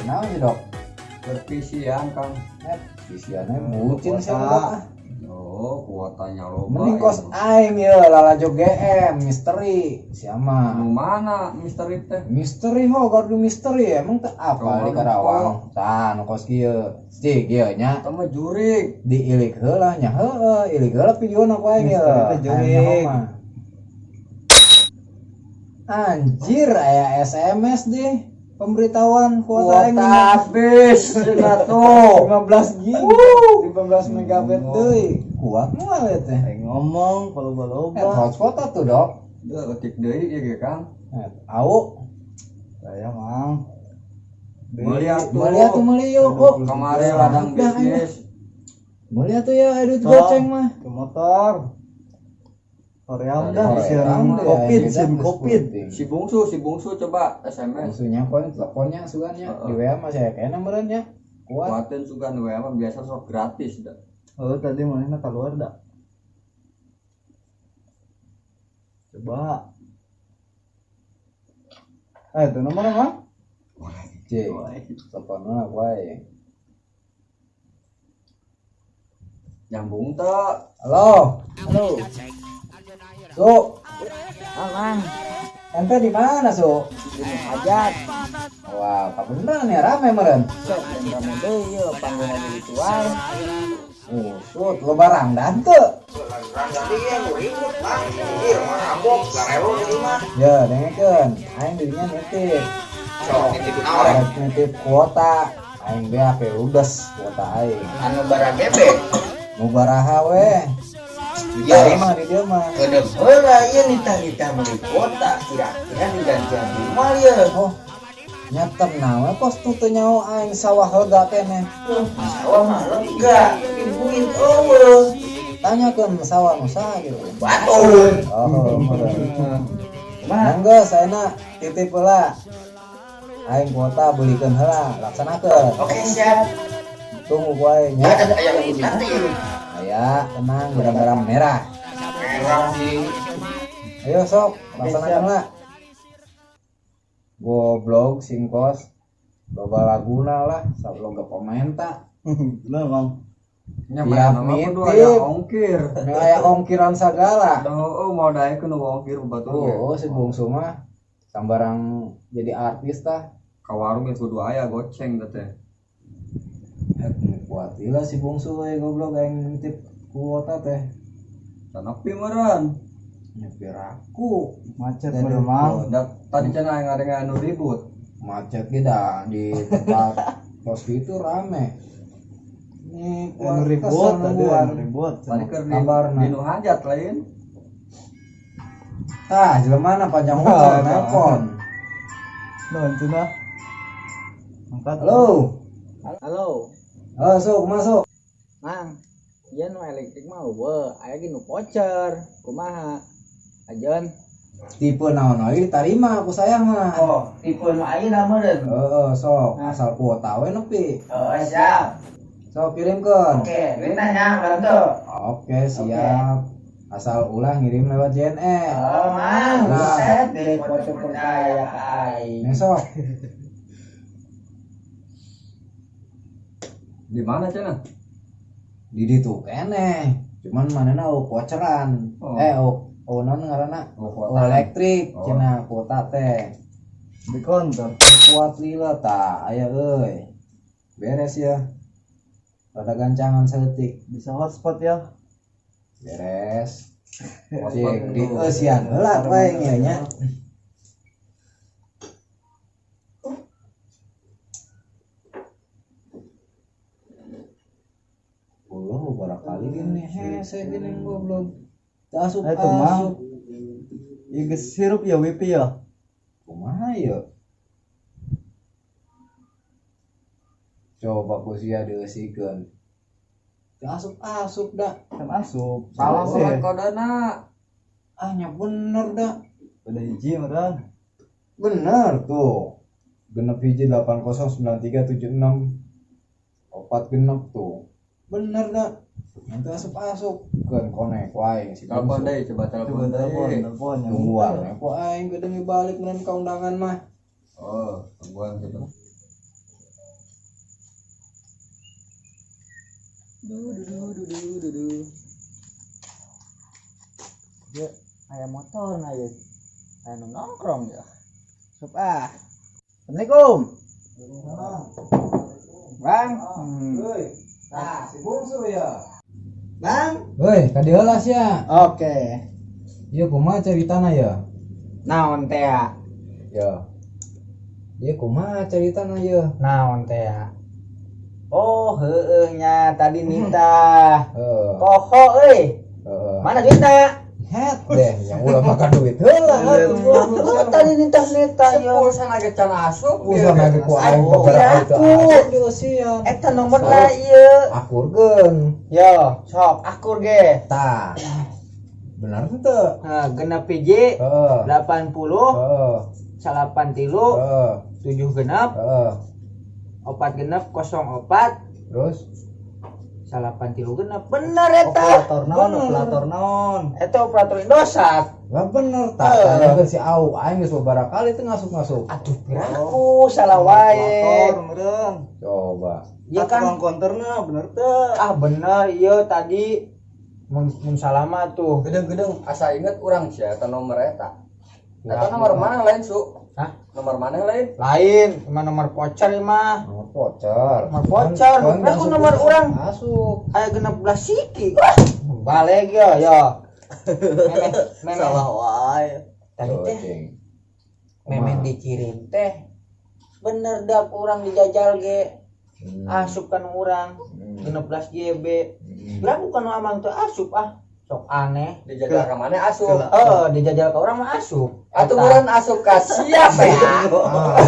Nah sih dok. Perpisian Kang. Visiannya bucin sih dok. Oh, kuotanya loba. Mending kos aing ya lalajo GM misteri siapa? Nu mana misteri teh? Misteri ho gardu misteri emang teh apa di Karawang? Tah nu kos kieu. Cik kieu nya. Eta mah jurig. Diilik heula nya heueuh, ilik heula videona ku aing ya. Anjir aya SMS deh. Pemberitahuan kuota habis cenah tuh 15 GB 15 megabit deui kuat moal teh ngomong kalau hotspot tuh dok ketik deui ieu Kang au saya mang meuli yuk kok kamari ladang bisnis meuli tuh ya edit goceng mah ke motor Korea udah siaran covid si bungsu coba SMS bungsunya teleponnya sugannya di WA masih kayaknya nomornya kuatin sugan WA mah biasa sok gratis dah tadi mana keluar dah coba itu nomor apa? Cek teleponnya wae nyambung tuh halo Su, Mang, ente di mana Su? ini hajat. Wah, beneran ya rame meren. Rame deh, yuk panggung lagi ritual. Sud, lo barang dan tuh. Ya, dengekeun, aing dirinya nitip. Nitip kuota, aing be ape ludes kuota aing. Anu barang bebek. Mau baraha we. Ya, mah di dia mah. kedem heula ieu nita-nita meuli kuota kira-kira digantian mal ya. Oh, nyatem nawe pos tuh teu nyaho aing sawah lega keneh. Sawah mah lega, ibuin eueuh. Tanyakeun sawah nu saha gitu. Batur. Oh, meureun. Mangga saena titip heula. Aing kuota beulikeun heula, laksanakeun. Oke, siap. Tunggu ku aing nya. Ada aya yang nanti. Aya, tenang, garam-garam merah. Merah sih. Ayo sok, laksanakeun lah. Goblok singkos. Loba laguna lah, sabloga pementa. Bener, Bang. Tiap dua aya ongkir. Aya ongkiran sagala. Oh, mau daekeun nu ongkir batu. Oh, si bungsu mah sambarang jadi artis tah. Ka warung ge kudu aya goceng teh. Kuat lah si bungsu we goblok aing nitip kuota teh. Nepi meureun. Nyepir aku Macet Dan bener, Mang. Tadi cenah aing ngadengan anu ribut. macet kita di tempat pos itu rame. Ini Ribut tadi ribut. Tadi keur Kabarna. di nu hajat lain. Tah, jelema na panjang motor nelpon. Nuhun cenah. Angkat. Halo. Halo, Masuk, masuk. Mang. Ieu nu elektrik mah eueuh, aya ge nu voucher. Kumaha? Ajeun. Tipe naon we ditarima aku sayang mah. Oh, tipe nu ayeuna meureun. Heeh, sok asal kuota we nepi. Oh, siap. Sok kirimkeun. Oke, duitna nya bantu. Oke, siap. Asal ulah ngirim lewat JNE. Oh, Mang. Nah. Set deh foto percaya ka aing. Besok. Di mana cenah? Di ditu keneh. Cuman manehna voucheran. Oh. Naon ngaranna? Kuota Elektrik Oh. cenah kuota teh. Di konter. Kuat lila tah aya euy. Beres ya. Rada gancangan saeutik. Bisa hotspot ya. Beres. Cek di eusian heula wae nya nya. Pulau beberapa kali gini hese gini goblok. Asup Itu, Mang. asup. Ieu geus hirup ya wifi ya. Kumaha ya? Coba ku sia dieusiikeun. Asup dah. Kan asup. Salah sih. kodana. Nya bener dah. Udah hiji meureun. Bener tuh. Genep hiji 809376 4 genep tuh. Bener dah. Nanti asup kan konek wae si Telepon deui, coba telepon deui. Telepon yang tungguan ku aing gedeung balik meureun ka undangan mah. Oh, tungguan gitu. Ya, aya motor na ya. Aya nu nongkrong ya. Sup ah. Assalamualaikum. Bang. Nah, si bungsu ya. Bang. Woi, kadieulah sia. Oke. Ieu kumaha ceritana ya? Naon teh ya? Ya. Ieu kumaha ceritana ya? Naon teh ya? Oh, heueuh nya tadi Nita. Heeh. Poho euy. Heeh. Mana duitna? Het deh, yang ulah makan duit heula. Oh, tadi Nita ya. Pulsa lagi can asup. Usah lagi ku aing Aku, beberapa ya itu. aku. Gitu sieun. Eta nomorna ieu. Akurkeun. Yo, sok akur ge. Tah. Benar henteu? Nah, genep hiji Heeh. 80 Heeh. 83 Heeh. 7 genep Heeh. 4 genep 04 Terus 83 genep bener eta Operator naon. eta operator Indosat. lah bener tah tanyakeun si Au aing geus beberapa kali teu ngasuk-ngasuk. Aduh piraku salah wae. Operator meureun. Coba. Ya kan Tukang konterna bener teh. bener ieu tadi mun salama tuh. Gedeng-gedeng asa inget urang sia eta nomor eta. Eta nomor mana lain su? Hah? Nomor mana lain? Lain cuma nomor voucher ieu mah. Nomor voucher. Nomor voucher. Nah, ku nomor urang Masuk. aya 16 siki. Wah, balik ya. Memeh Salah wae. tadi teh Cing. memeh dikirim teh bener dah kurang dijajal ge asup kan urang 16 GB lah bukan amang tuh asup sok aneh Dijajal ka mana asup? dijajal ke orang mah asup Aturan asup ka siapa ya? Ah,